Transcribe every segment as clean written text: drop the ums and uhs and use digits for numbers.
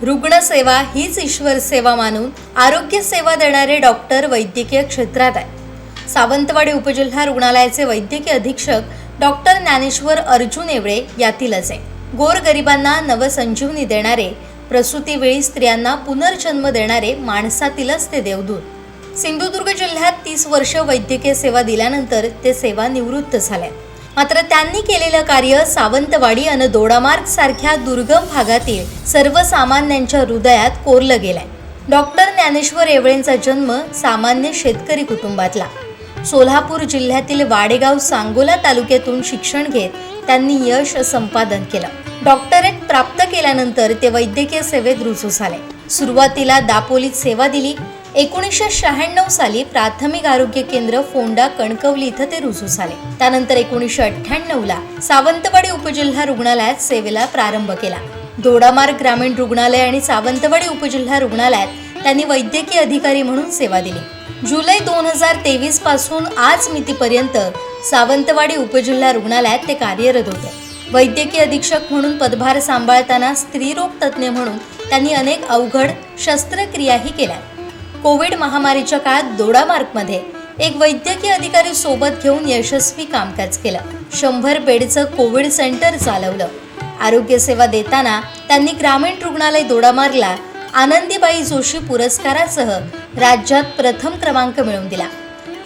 रुग्णसेवा हीच ईश्वर सेवा मानून आरोग्य सेवा देणारे डॉक्टर वैद्यकीय क्षेत्रात आहे। सावंतवाडी उपजिल्हा रुग्णालयाचे वैद्यकीय अधीक्षक डॉक्टर ज्ञानेश्वर अर्जुन एवळे यातीलच आहे। गोरगरिबांना नवसंजीवनी देणारे, प्रसूतीवेळी स्त्रियांना पुनर्जन्म देणारे माणसातीलच ते देवदूत। सिंधुदुर्ग जिल्ह्यात 30 वर्ष वैद्यकीय सेवा दिल्यानंतर ते सेवानिवृत्त झाले। मात्र त्यांनी केलेलं कार्य सावंतवाडी आणि दोडामार्ग सारख्या दुर्गम भागातील सर्वसामान्यांच्या हृदयात कोरलं गेलंय। डॉक्टर ज्ञानेश्वर एवळेंचा जन्म सामान्य शेतकरी कुटुंबातला। सोलापूर जिल्ह्यातील वाडेगाव सांगोला तालुक्यातून शिक्षण घेत त्यांनी यश संपादन केलं। डॉक्टरेट प्राप्त केल्यानंतर ते वैद्यकीय सेवेत रुजू झाले। सुरुवातीला दापोलीत सेवा दिली। 1996 साली प्राथमिक आरोग्य केंद्र फोंडा कणकवली इथं ते रुजू झाले। त्यानंतर 1998 ला सावंतवाडी उपजिल्हा रुग्णालयात सेवेला प्रारंभ केला। दोडामार्ग ग्रामीण रुग्णालय आणि सावंतवाडी उपजिल्हा रुग्णालयात त्यांनी वैद्यकीय अधिकारी म्हणून सेवा दिली। जुलै 2023 पासून आज मितीपर्यंत सावंतवाडी उपजिल्हा रुग्णालयात ते कार्यरत होते। वैद्यकीय अधीक्षक म्हणून पदभार सांभाळताना स्त्रीरोग तज्ज्ञ म्हणून त्यांनी अनेक अवघड शस्त्रक्रियाही केल्या। कोविड महामारीच्या काळात दोडामार्गमध्ये एक वैद्यकीय अधिकारी सोबत घेऊन यशस्वी कामकाज केलं। 100 बेडचं कोविड सेंटर चालवलं। आरोग्य सेवा देताना त्यांनी ग्रामीण रुग्णालय दोडामार्गला आनंदीबाई जोशी पुरस्कारासह राज्यात प्रथम क्रमांक मिळवून दिला।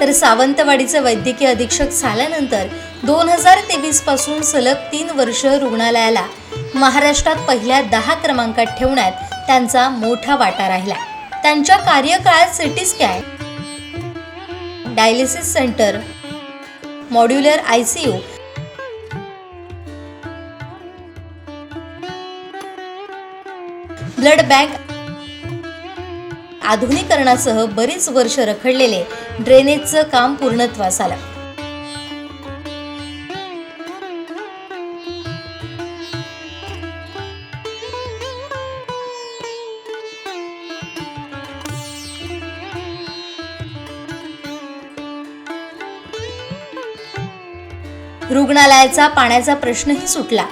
तर सावंतवाडीचे वैद्यकीय अधीक्षक झाल्यानंतर 2023 पासून सलग 3 वर्ष रुग्णालयाला महाराष्ट्रात पहिल्या 10 क्रमांकात ठेवण्यात त्यांचा मोठा वाटा राहिला। त्यांच्या कार्यकाळात CT scan, dialysis centre, modular ICU, blood bank आधुनिकीकरणासह बरीच वर्ष रखडलेले ड्रेनेजचं काम पूर्णत्वास आलं। रुग्णालयाचा पाण्याचा प्रश्नही सुटला।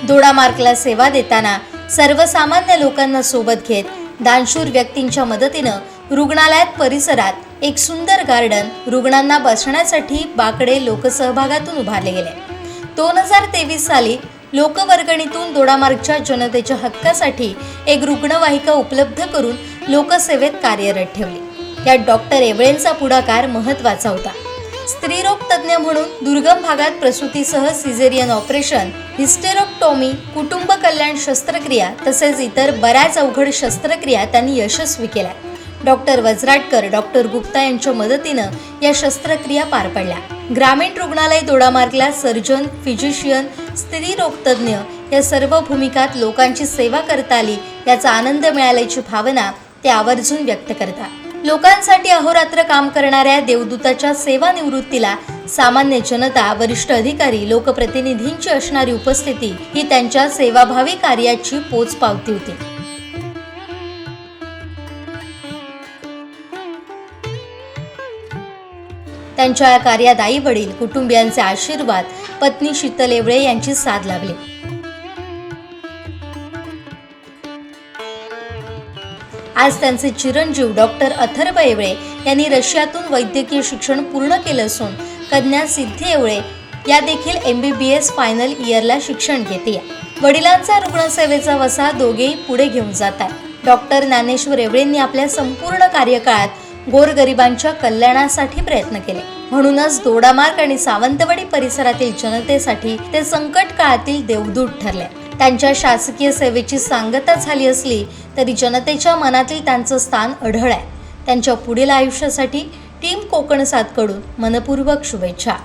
दोडामार्गला सेवा देताना सर्वसामान्य लोकांना सोबत घेत दानशूर व्यक्तींच्या मदतीनं रुग्णालयात परिसरात एक सुंदर गार्डन, रुग्णांना बसण्यासाठी बाकडे लोकसहभागातून उभारले गेले। 2023 साली लोकवर्गणीतून दोडामार्गच्या जनतेच्या हक्कासाठी एक रुग्णवाहिका उपलब्ध करून लोकसेवेत कार्यरत ठेवली। यात डॉक्टर एवळेंचा पुढाकार महत्त्वाचा होता। स्त्रीरोग तज्ज्ञ म्हणून दुर्गम भागात प्रसूतीसह सिझेरियन ऑपरेशन, हिस्टेरोक्टोमी, कुटुंब कल्याण शस्त्रक्रिया तसेच इतर बऱ्याच अवघड शस्त्रक्रिया त्यांनी यशस्वी केल्या। डॉक्टर वज्राटकर, डॉक्टर गुप्ता यांच्या मदतीनं या शस्त्रक्रिया पार पडल्या। ग्रामीण रुग्णालय दोडामार्गला सर्जन, फिजिशियन, स्त्रीरोग तज्ज्ञ या सर्व भूमिकात लोकांची सेवा करता आली याचा आनंद मिळाल्याची भावना ते आवर्जून व्यक्त करतात। लोकांसाठी अहोरात्र काम करणाऱ्या देवदूताच्या सेवानिवृत्तीला सामान्य जनता, वरिष्ठ अधिकारी, लोकप्रतिनिधींची असणारी उपस्थिती ही त्यांच्या सेवाभावी कार्याची पोचपावती होती। त्यांच्या या कार्यात आई वडील, कुटुंबियांचे आशीर्वाद, पत्नी शीतल एवळे यांची साथ लाभली। आज त्यांचे चिरंजीव डॉक्टर अथर्व एवळे यांनी रशियातून वैद्यकीय शिक्षण पूर्ण केलं असून कन्या सिद्धी एवळे या देखील MBBS फायनल इयरला शिक्षण घेते। वडिलांचा रुग्णसेवेचा वसा दोघेही पुढे घेऊन जात आहेत। डॉक्टर ज्ञानेश्वर एवळेंनी आपल्या संपूर्ण कार्यकाळात गोरगरिबांच्या कल्याणासाठी प्रयत्न केले। म्हणूनच दोडामार्ग आणि सावंतवाडी परिसरातील जनतेसाठी ते संकट काळातील देवदूत ठरले। त्यांच्या शासकीय सेवेची सांगता झाली असली तरी जनतेच्या मनातील त्यांचं स्थान अढळ आहे। त्यांच्या पुढील आयुष्यासाठी टीम कोकण 7 कडून मनपूर्वक शुभेच्छा।